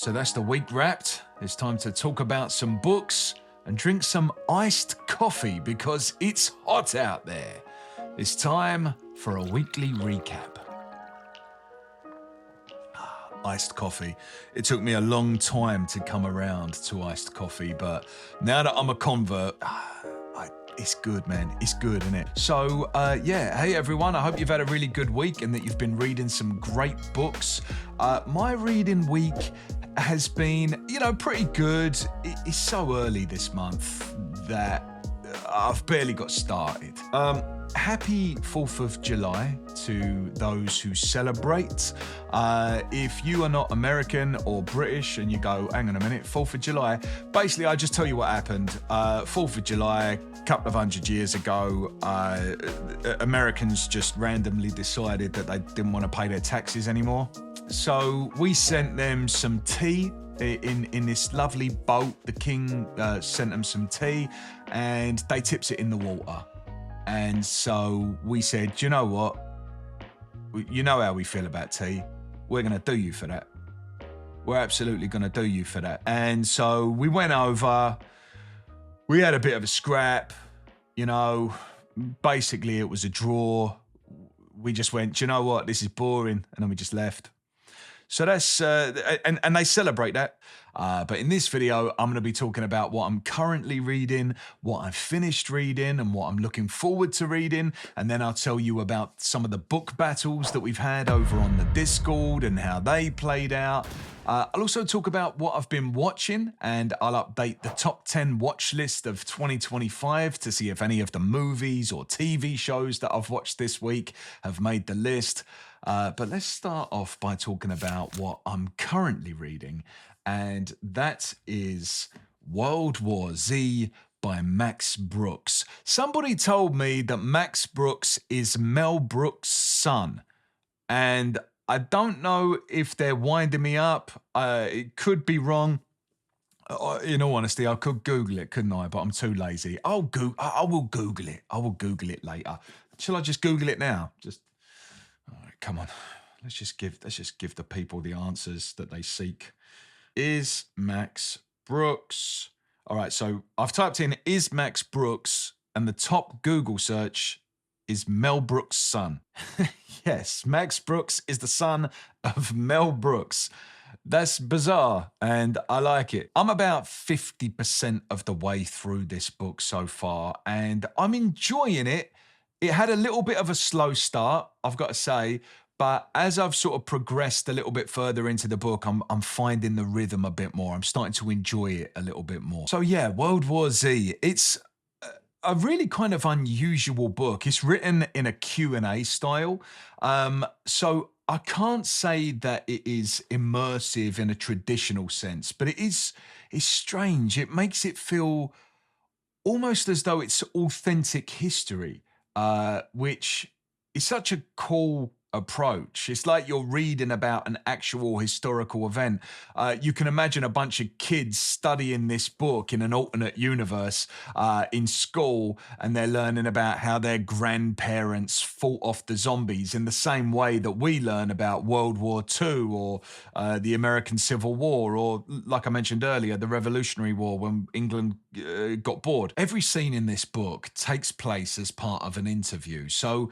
So that's the week wrapped. It's time to talk about some books and drink some iced coffee because it's hot out there. It's time for a weekly recap. Iced coffee. It took me a long time to come around to iced coffee, but now that I'm a convert, it's good, man. It's good, isn't it? So, hey everyone, I hope you've had a really good week and that you've been reading some great books. My reading week has been, pretty good. It's so early this month that I've barely got started. Happy 4th of July to those who celebrate. If you are not American or British and you go, hang on a minute, 4th of July, basically I just tell you what happened. 4th of July, a couple of 100 years ago, Americans just randomly decided that they didn't want to pay their taxes anymore. So we sent them some tea in this lovely boat. The king sent them some tea and they tips it in the water. And so we said, you know what? You know how we feel about tea. We're going to do you for that. We're absolutely going to do you for that. And so we went over. We had a bit of a scrap. Basically it was a draw. We just went, you know what? This is boring. And then we just left. So that's, and they celebrate that. But in this video, I'm going to be talking about what I'm currently reading, what I've finished reading, and what I'm looking forward to reading. And then I'll tell you about some of the book battles that we've had over on the Discord and how they played out. I'll also talk about what I've been watching, and I'll update the top 10 watch list of 2025 to see if any of the movies or TV shows that I've watched this week have made the list. But let's start off by talking about what I'm currently reading, and that is World War Z by Max Brooks. Somebody told me that Max Brooks is Mel Brooks' son, and I don't know if they're winding me up. It could be wrong. In all honesty, I could Google it, couldn't I? But I'm too lazy. I will Google it. I will Google it later. Shall I just Google it now? Come on, let's just give the people the answers that they seek. Is Max Brooks? All right, so I've typed in is Max Brooks, and the top Google search is Mel Brooks' son. Yes, Max Brooks is the son of Mel Brooks. That's bizarre, and I like it. I'm about 50% of the way through this book so far, and I'm enjoying it. It had a little bit of a slow start, I've got to say, but as I've sort of progressed a little bit further into the book, I'm finding the rhythm a bit more. I'm starting to enjoy it a little bit more. So yeah, World War Z, it's a really kind of unusual book. It's written in a Q&A style, so I can't say that it is immersive in a traditional sense, but it's strange. It makes it feel almost as though it's authentic history. Which is such a cool approach. It's like you're reading about an actual historical event. You can imagine a bunch of kids studying this book in an alternate universe in school, and they're learning about how their grandparents fought off the zombies in the same way that we learn about World War II or the American Civil War, or like I mentioned earlier, the Revolutionary War when England got bored. Every scene in this book takes place as part of an interview. So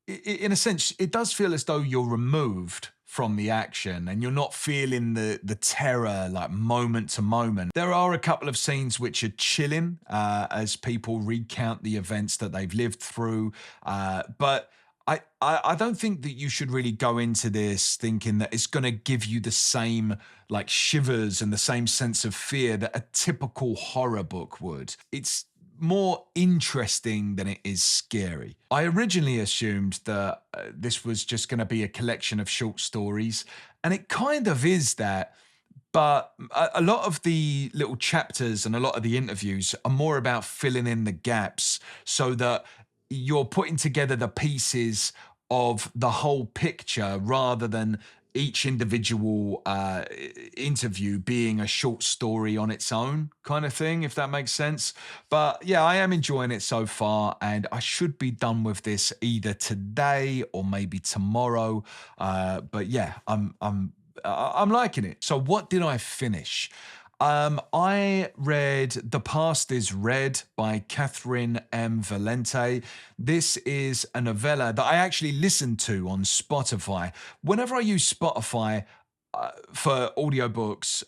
in a sense, it does feel as though you're removed from the action and you're not feeling the terror like moment to moment. There are a couple of scenes which are chilling as people recount the events that they've lived through. But I don't think that you should really go into this thinking that it's going to give you the same like shivers and the same sense of fear that a typical horror book would. It's more interesting than it is scary. I originally assumed that this was just going to be a collection of short stories, and it kind of is that, but a lot of the little chapters and a lot of the interviews are more about filling in the gaps so that you're putting together the pieces of the whole picture rather than each individual interview being a short story on its own kind of thing, if that makes sense. But yeah, I am enjoying it so far, and I should be done with this either today or maybe tomorrow. But yeah, I'm I'm liking it. So what did I finish? I read The Past is Red by Catherine M. Valente. This is a novella that I actually listened to on Spotify. Whenever I use Spotify for audiobooks,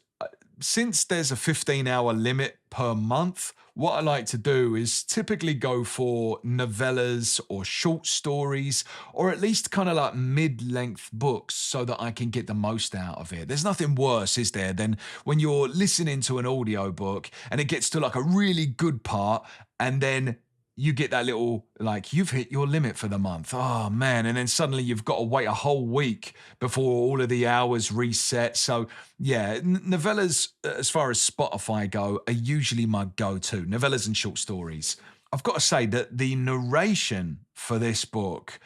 since there's a 15-hour limit per month, what I like to do is typically go for novellas or short stories, or at least kind of like mid-length books so that I can get the most out of it. There's nothing worse, is there, than when you're listening to an audiobook and it gets to like a really good part and then you get that little, like, you've hit your limit for the month. Oh, man. And then suddenly you've got to wait a whole week before all of the hours reset. So, yeah, novellas, as far as Spotify go, are usually my go-to. Novellas and short stories. I've got to say that the narration for this book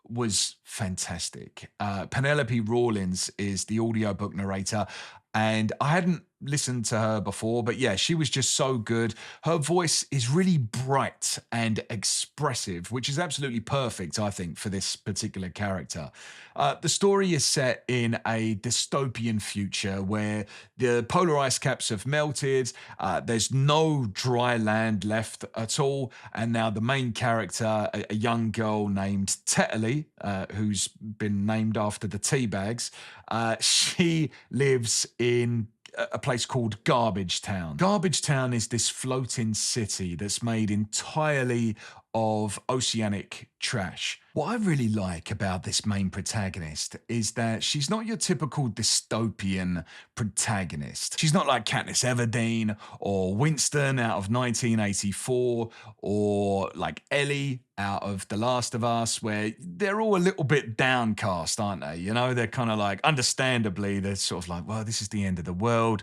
was fantastic. Penelope Rawlins is the audiobook narrator, and I hadn't listened to her before, but yeah, she was just so good. Her voice is really bright and expressive, which is absolutely perfect, I think, for this particular character. The story is set in a dystopian future where the polar ice caps have melted, there's no dry land left at all, and now the main character, a young girl named Tetterly, who's been named after the tea bags, she lives in a place called Garbage Town. Garbage Town is this floating city that's made entirely of oceanic trash. What I really like about this main protagonist is that she's not your typical dystopian protagonist. She's not like Katniss Everdeen or Winston out of 1984 or like Ellie out of The Last of Us, where they're all a little bit downcast, aren't they? You know, they're kind of like, understandably, they're sort of like, well, this is the end of the world.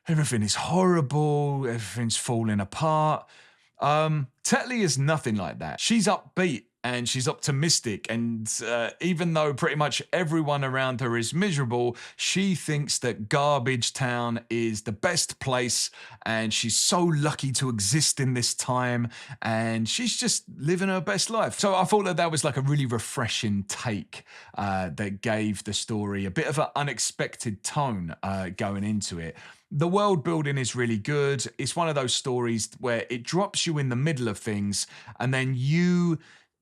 Everything is horrible. Everything's falling apart. Tetley is nothing like that. She's upbeat and she's optimistic, and even though pretty much everyone around her is miserable, she thinks that Garbage Town is the best place, and she's so lucky to exist in this time, and she's just living her best life. So I thought that that was like a really refreshing take that gave the story a bit of an unexpected tone going into it. The world building is really good. It's one of those stories where it drops you in the middle of things, and then you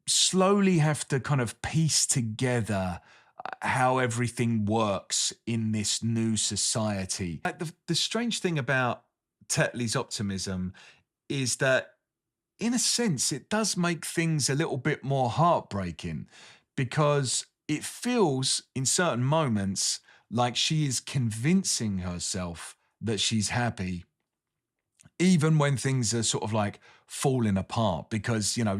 slowly have to kind of piece together how everything works in this new society. Like the strange thing about Tetley's optimism is that, in a sense, it does make things a little bit more heartbreaking, because it feels in certain moments like she is convincing herself that she's happy, even when things are sort of like falling apart, because, you know,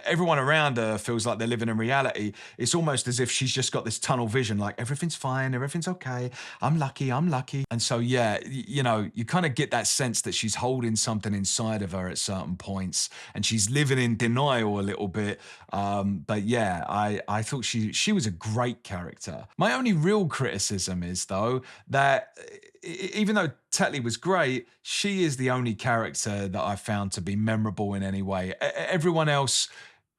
everyone around her feels like they're living in reality. It's almost as if she's just got this tunnel vision, like everything's fine, everything's okay, I'm lucky, I'm lucky. And so, yeah, you know, you kind of get that sense that she's holding something inside of her at certain points, and she's living in denial a little bit. But yeah, I thought she was a great character. My only real criticism is, though, that even though Tetley was great, she is the only character that I found to be memorable in any way. Everyone else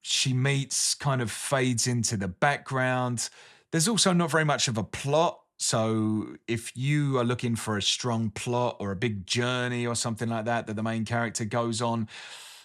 she meets kind of fades into the background. There's also not very much of a plot. So if you are looking for a strong plot or a big journey or something like that the main character goes on,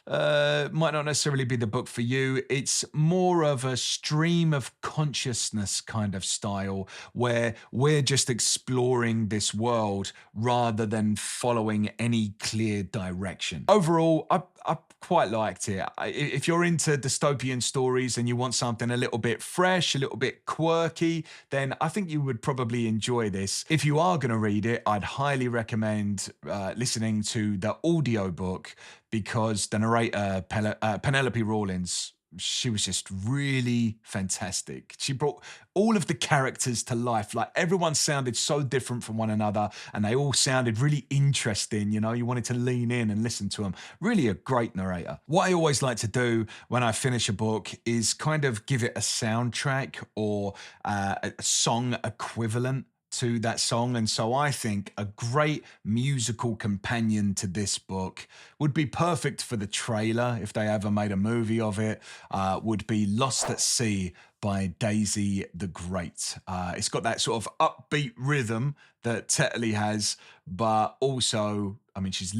might not necessarily be the book for you. It's more of a stream of consciousness kind of style, where we're just exploring this world rather than following any clear direction. Overall, I quite liked it. If you're into dystopian stories and you want something a little bit fresh, a little bit quirky, then I think you would probably enjoy this. If you are going to read it, I'd highly recommend listening to the audiobook, because the narrator, Penelope Rawlins, she was just really fantastic. She brought all of the characters to life. Like, everyone sounded so different from one another, and they all sounded really interesting. You know, you wanted to lean in and listen to them. Really a great narrator. What I always like to do when I finish a book is kind of give it a soundtrack or a song equivalent to that song. And so I think a great musical companion to this book would be perfect for the trailer, if they ever made a movie of it, would be Lost at Sea by Daisy the Great. It's got that sort of upbeat rhythm that Tetley has, but also, I mean, she's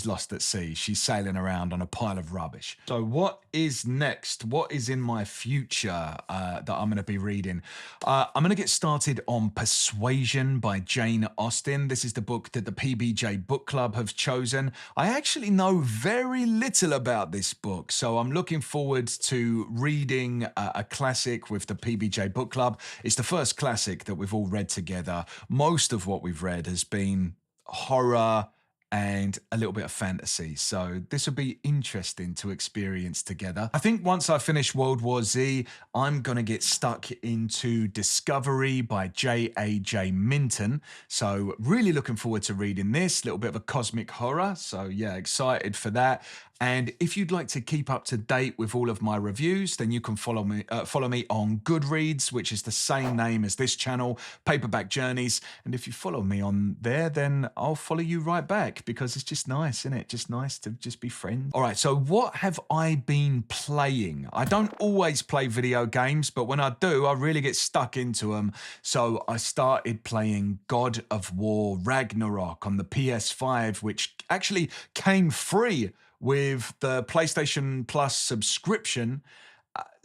lost at sea. She's sailing around on a pile of rubbish. So what is next? What is in my future that I'm going to be reading? I'm going to get started on Persuasion by Jane Austen. This is the book that the PBJ Book Club have chosen. I actually know very little about this book, so I'm looking forward to reading a classic with the PBJ Book Club. It's the first classic that we've all read together. Most of what we've read has been horror and a little bit of fantasy. So this will be interesting to experience together. I think once I finish World War Z, I'm going to get stuck into Discovery by J.A.J. Minton. So really looking forward to reading this. Little bit of a cosmic horror. So yeah, excited for that. And if you'd like to keep up to date with all of my reviews, then you can follow me on Goodreads, which is the same name as this channel, Paperback Journeys. And if you follow me on there, then I'll follow you right back, because it's just nice, isn't it? Just nice to just be friends. All right, so what have I been playing? I don't always play video games, but when I do, I really get stuck into them. So I started playing God of War Ragnarok on the PS5, which actually came free with the PlayStation Plus subscription.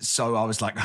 So I was like,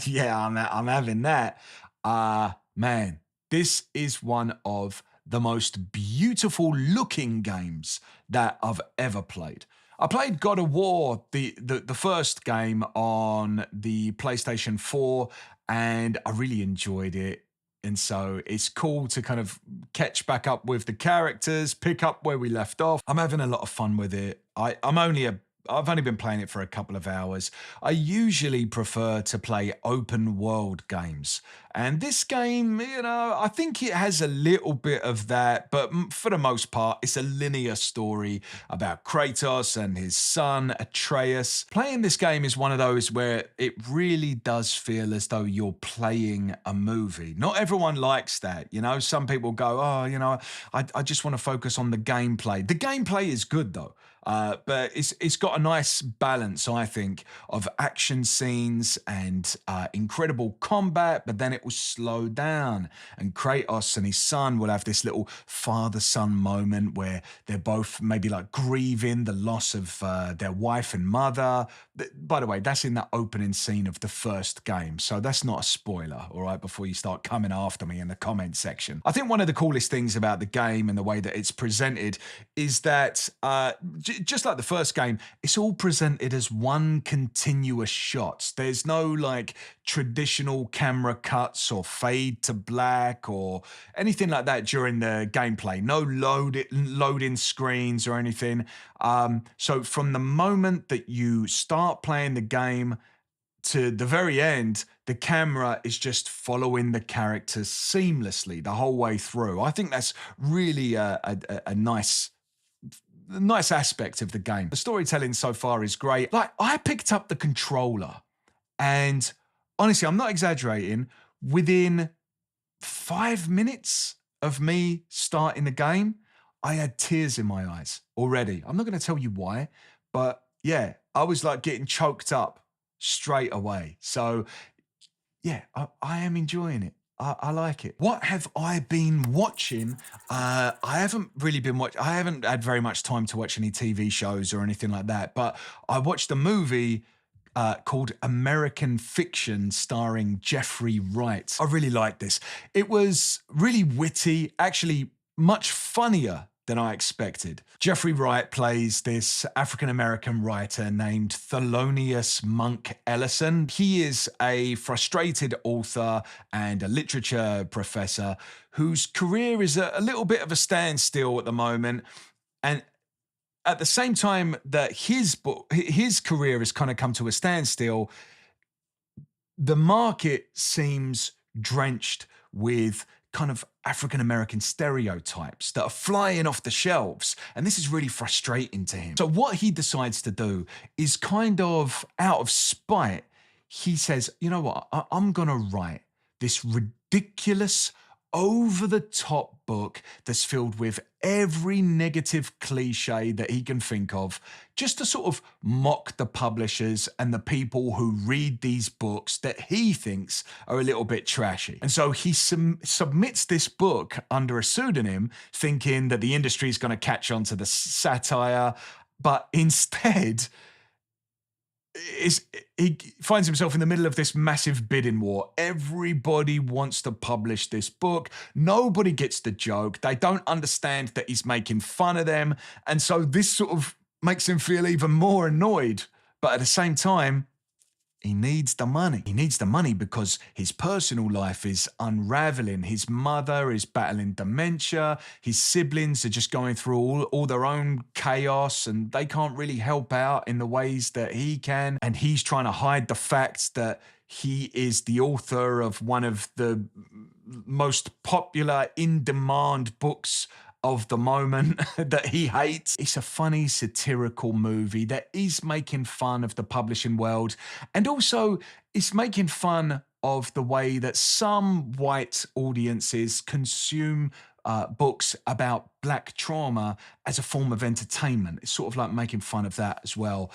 yeah, I'm having that. Man, this is one of the most beautiful looking games that I've ever played. I played God of War, the first game, on the PlayStation 4, and I really enjoyed it. And so it's cool to kind of catch back up with the characters, pick up where we left off. I'm having a lot of fun with it. I've only been playing it for a couple of hours. I usually prefer to play open world games. And this game, I think it has a little bit of that, but for the most part, it's a linear story about Kratos and his son, Atreus. Playing this game is one of those where it really does feel as though you're playing a movie. Not everyone likes that, Some people go, I just want to focus on the gameplay. The gameplay is good, though. But it's got a nice balance, I think, of action scenes and incredible combat, but then it will slow down. And Kratos and his son will have this little father-son moment where they're both maybe like grieving the loss of their wife and mother. By the way, that's in that opening scene of the first game, so that's not a spoiler, all right, before you start coming after me in the comment section. I think one of the coolest things about the game and the way that it's presented is that just like the first game, it's all presented as one continuous shot. There's no like traditional camera cuts or fade to black or anything like that during the gameplay. No loading screens or anything. So from the moment that you start playing the game to the very end, the camera is just following the characters seamlessly the whole way through. I think that's really a nice aspect of the game. The storytelling so far is great. Like, I picked up the controller, and honestly, I'm not exaggerating, within 5 minutes of me starting the game, I had tears in my eyes already. I'm not going to tell you why, but yeah, I was like getting choked up straight away. So yeah, I am enjoying it. I like it. What have I been watching? I haven't really been watching. I haven't had very much time to watch any TV shows or anything like that. But I watched a movie called American Fiction starring Jeffrey Wright. I really liked this. It was really witty, actually much funnier than I expected. Jeffrey Wright plays this African-American writer named Thelonious Monk Ellison. He is a frustrated author and a literature professor whose career is a little bit of a standstill at the moment. And at the same time that his career has kind of come to a standstill, the market seems drenched with kind of African-American stereotypes that are flying off the shelves. And this is really frustrating to him. So what he decides to do is kind of out of spite, he says, you know what, I'm going to write this ridiculous over-the-top book that's filled with every negative cliche that he can think of, just to sort of mock the publishers and the people who read these books that he thinks are a little bit trashy. And so he submits this book under a pseudonym, thinking that the industry is going to catch on to the satire, but instead he finds himself in the middle of this massive bidding war. Everybody wants to publish this book. Nobody gets the joke. They don't understand that he's making fun of them. And so this sort of makes him feel even more annoyed. But at the same time, he needs the money. He needs the money because his personal life is unraveling. His mother is battling dementia. His siblings are just going through all their own chaos, and they can't really help out in the ways that he can. And he's trying to hide the fact that he is the author of one of the most popular in-demand books of the moment that he hates. It's a funny satirical movie that is making fun of the publishing world, and also it's making fun of the way that some white audiences consume books about Black trauma as a form of entertainment. It's sort of like making fun of that as well.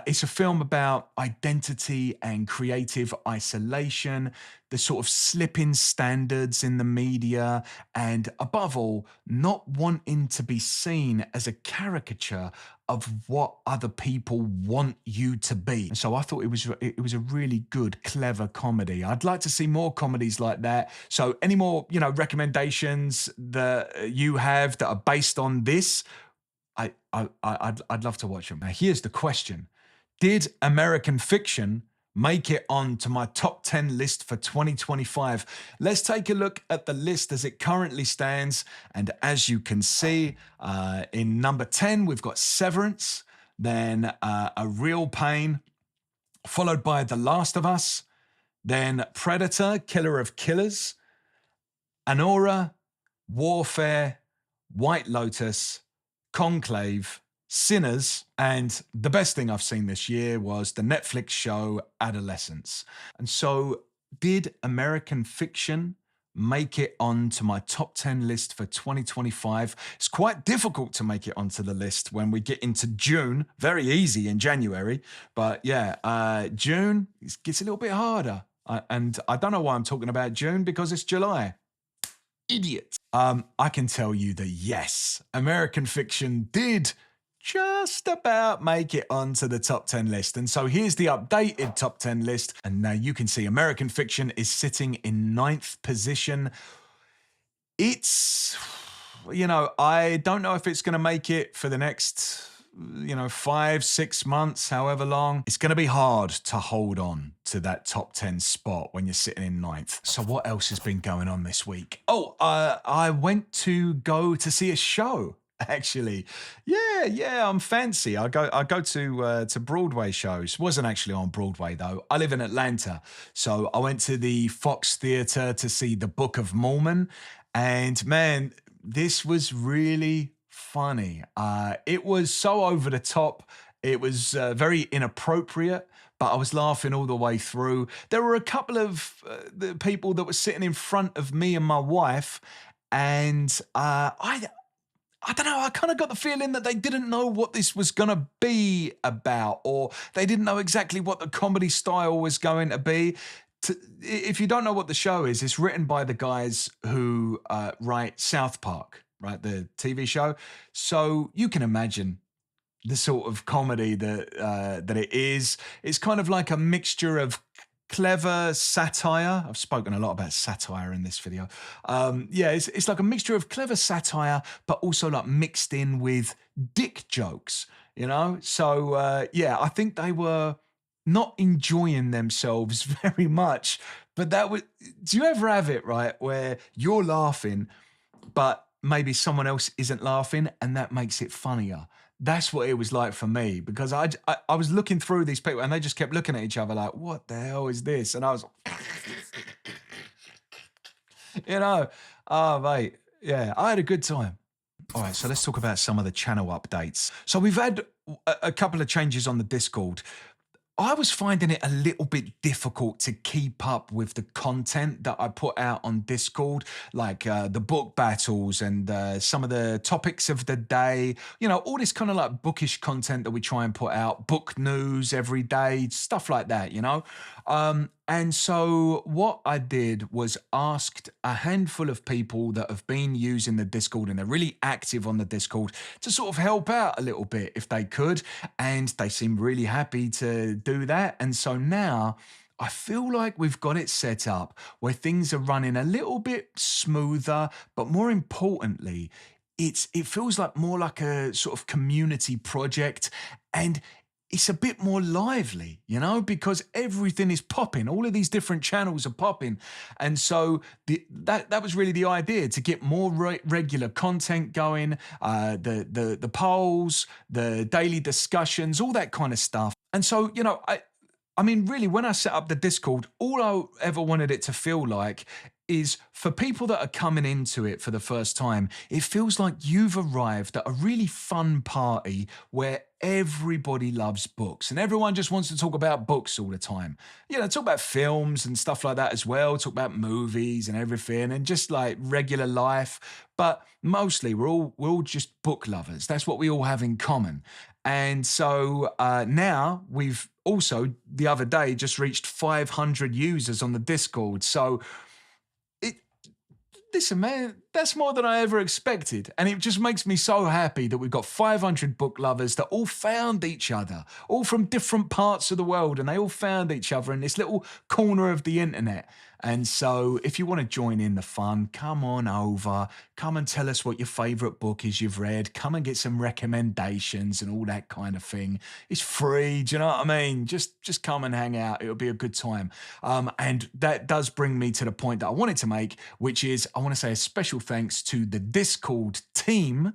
It's a film about identity and creative isolation, the sort of slipping standards in the media, and above all, not wanting to be seen as a caricature of what other people want you to be. And so I thought it was a really good, clever comedy. I'd like to see more comedies like that. So any more, recommendations that you have that are based on this, I'd love to watch them. Now here's the question: did American Fiction make it on to my top 10 list for 2025? Let's take a look at the list as it currently stands. And as you can see, in number 10, we've got Severance, then A Real Pain, followed by The Last of Us, then Predator, Killer of Killers, Anora, Warfare, White Lotus, Conclave, Sinners, and the best thing I've seen this year was the Netflix show Adolescence. And so did American Fiction make it onto my top 10 list for 2025? It's quite difficult to make it onto the list when we get into June. Very easy in January, but yeah, June gets a little bit harder. And I don't know why I'm talking about June, because it's July. Idiot. I can tell you that yes, American Fiction did just about make it onto the top 10 list. And so here's the updated top 10 list. And now you can see American Fiction is sitting in 9th position. It's, I don't know if it's going to make it for the next, 5-6 months, however long. It's going to be hard to hold on to that top 10 spot when you're sitting in 9th. So what else has been going on this week? Oh, I went to go to see a show. Actually, yeah, I'm fancy. I go to Broadway shows. Wasn't actually on Broadway though. I live in Atlanta, so I went to the Fox Theatre to see the Book of Mormon, and man, this was really funny. It was so over the top. It was very inappropriate, but I was laughing all the way through. There were a couple of the people that were sitting in front of me and my wife, and I don't know, I kind of got the feeling that they didn't know what this was going to be about, or they didn't know exactly what the comedy style was going to be. If you don't know what the show is, it's written by the guys who write South Park, right, the TV show. So you can imagine the sort of comedy that it is. It's kind of like a mixture of clever satire. I've spoken a lot about satire in this video. It's like a mixture of clever satire, but also like mixed in with dick jokes, So, I think they were not enjoying themselves very much. But do you ever have it, right, where you're laughing, but maybe someone else isn't laughing, and that makes it funnier? That's what it was like for me, because I was looking through these people and they just kept looking at each other like, what the hell is this? And I was, oh, mate, yeah, I had a good time. All right, so let's talk about some of the channel updates. So we've had a couple of changes on the Discord. I was finding it a little bit difficult to keep up with the content that I put out on Discord, like the book battles and some of the topics of the day, all this kind of like bookish content that we try and put out, book news every day, stuff like that. And so what I did was asked a handful of people that have been using the Discord and they're really active on the Discord to sort of help out a little bit if they could. And they seemed really happy to do that. And so now I feel like we've got it set up where things are running a little bit smoother, but more importantly, it feels like more like a sort of community project, and it's a bit more lively, because everything is popping. All of these different channels are popping. And so that was really the idea, to get more regular content going, the polls, the daily discussions, all that kind of stuff. And so, I mean, really, when I set up the Discord, all I ever wanted it to feel like is, for people that are coming into it for the first time, it feels like you've arrived at a really fun party where everybody loves books and everyone just wants to talk about books all the time. Talk about films and stuff like that as well, talk about movies and everything, and just like regular life. But mostly we're all just book lovers. That's what we all have in common. And so now we've also, the other day, just reached 500 users on the Discord. So listen, man, that's more than I ever expected. And it just makes me so happy that we've got 500 book lovers that all found each other, all from different parts of the world, and they all found each other in this little corner of the internet. And so if you want to join in the fun, come on over, come and tell us what your favorite book is you've read, come and get some recommendations and all that kind of thing. It's free, do you know what I mean? Just come and hang out. It'll be a good time. And that does bring me to the point that I wanted to make, which is I want to say a special thanks to the Discord team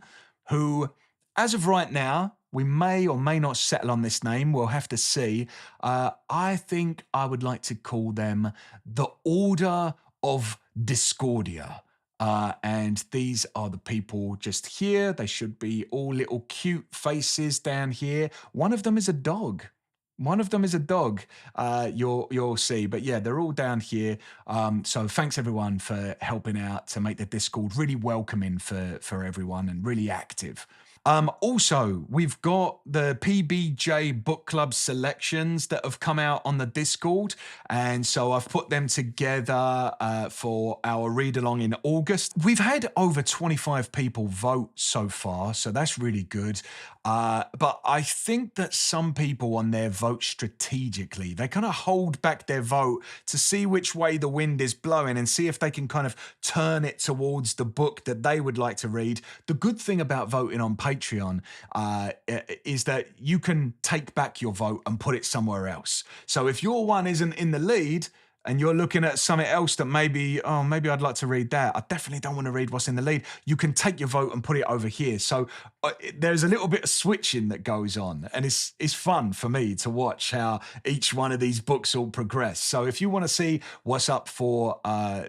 who, as of right now, we may or may not settle on this name. We'll have to see. I think I would like to call them the Order of Discordia. And these are the people just here. They should be all little cute faces down here. One of them is a dog. You'll see. But yeah, they're all down here. So thanks everyone for helping out to make the Discord really welcoming for everyone and really active. Also, we've got the PBJ Book Club selections that have come out on the Discord. And so I've put them together for our read along in August. We've had over 25 people vote so far, so that's really good. But I think that some people on there vote strategically. They kind of hold back their vote to see which way the wind is blowing and see if they can kind of turn it towards the book that they would like to read. The good thing about voting on Patreon is that you can take back your vote and put it somewhere else. So if your one isn't in the lead and you're looking at something else that maybe I'd like to read that, I definitely don't want to read what's in the lead, you can take your vote and put it over here. So there's a little bit of switching that goes on, and it's fun for me to watch how each one of these books all progress. So if you want to see what's up for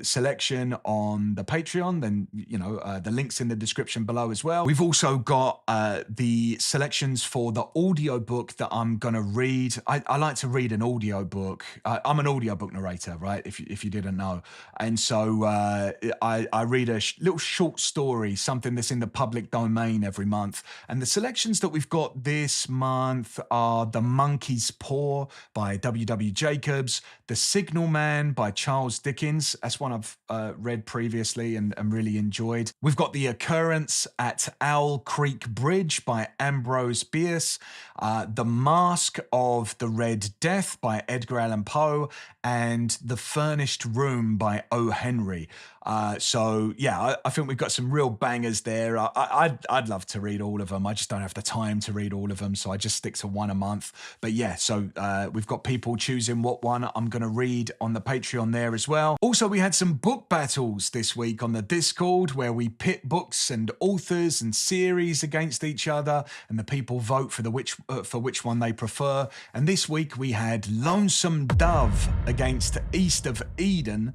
selection on the Patreon, then the link's in the description below as well. We've also got the selections for the audiobook that I'm going to read. I like to read an audiobook. I'm an audiobook narrator, right? If you didn't know. And so I read a little short story, something that's in the public domain every month. And the selections that we've got this month are The Monkey's Paw by W.W. Jacobs, The Signal Man by Charles Dickens. That's one I've read previously and really enjoyed. We've got The Occurrence at Owl Creek Bridge by Ambrose Bierce, The Mask of the Red Death by Edgar Allan Poe, and The Furnished Room by O. Henry. So yeah, I think we've got some real bangers there. I'd love to read all of them. I just don't have the time to read all of them, so I just stick to one a month. But yeah, so we've got people choosing what one I'm going to read on the Patreon there as well. Also, we had some book battles this week on the Discord where we pit books and authors and series against each other, and the people vote for which one they prefer. And this week we had Lonesome Dove against East of Eden.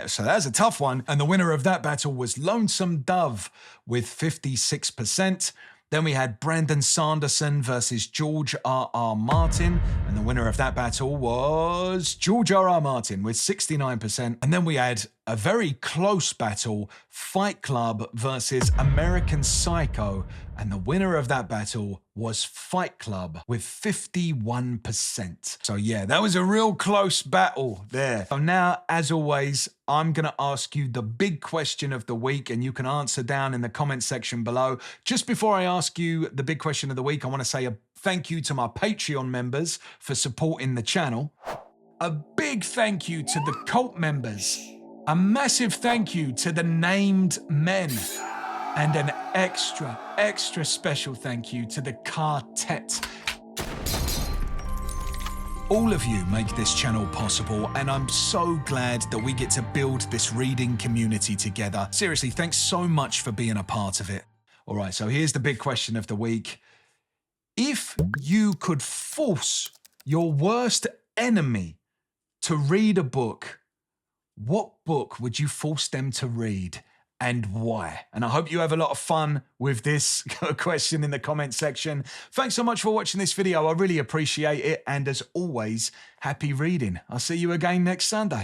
So that was a tough one. And the winner of that battle was Lonesome Dove with 56%. Then we had Brandon Sanderson versus George R.R. Martin, and the winner of that battle was George R.R. Martin with 69%. And then we had a very close battle, Fight Club versus American Psycho, and the winner of that battle was Fight Club with 51%. So yeah, that was a real close battle there. So now, as always, I'm going to ask you the big question of the week, and you can answer down in the comment section below. Just before I ask you the big question of the week, I want to say a thank you to my Patreon members for supporting the channel. A big thank you to the cult members. A massive thank you to the named men. And an extra special thank you to the quartet. All of you make this channel possible, and I'm so glad that we get to build this reading community together. Seriously, thanks so much for being a part of it. All right, so here's the big question of the week. If you could force your worst enemy to read a book, what book would you force them to read and why? And I hope you have a lot of fun with this question in the comment section. Thanks so much for watching this video. I really appreciate it. And as always, happy reading. I'll see you again next Sunday.